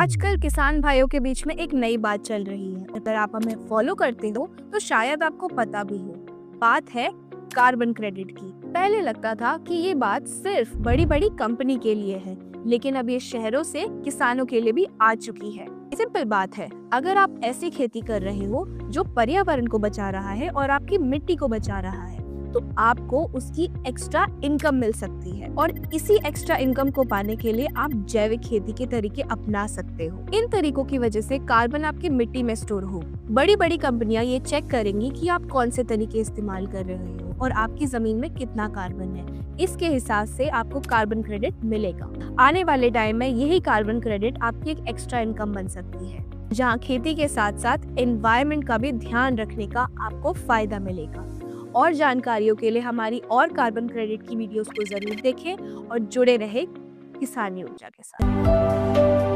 आजकल किसान भाइयों के बीच में एक नई बात चल रही है। अगर आप हमें फॉलो करते हो तो शायद आपको पता भी हो। बात है कार्बन क्रेडिट की। पहले लगता था कि ये बात सिर्फ बड़ी बड़ी कंपनी के लिए है, लेकिन अब ये शहरों से किसानों के लिए भी आ चुकी है। सिंपल बात है, अगर आप ऐसी खेती कर रहे हो जो पर्यावरण को बचा रहा है और आपकी मिट्टी को बचा रहा है, तो आपको उसकी एक्स्ट्रा इनकम मिल सकती है। और इसी एक्स्ट्रा इनकम को पाने के लिए आप जैविक खेती के तरीके अपना सकते हो। इन तरीकों की वजह से कार्बन आपकी मिट्टी में स्टोर हो। बड़ी बड़ी कंपनियां ये चेक करेंगी कि आप कौन से तरीके इस्तेमाल कर रहे हो और आपकी जमीन में कितना कार्बन है। इसके हिसाब से आपको कार्बन क्रेडिट मिलेगा। आने वाले टाइम में यही कार्बन क्रेडिट आपकी एक एक्स्ट्रा इनकम बन सकती है, जहाँ खेती के साथ साथ एनवायरनमेंट का भी ध्यान रखने का आपको फायदा मिलेगा। और जानकारियों के लिए हमारी और कार्बन क्रेडिट की वीडियोस को जरूर देखें और जुड़े रहे किसानी ऊर्जा के साथ।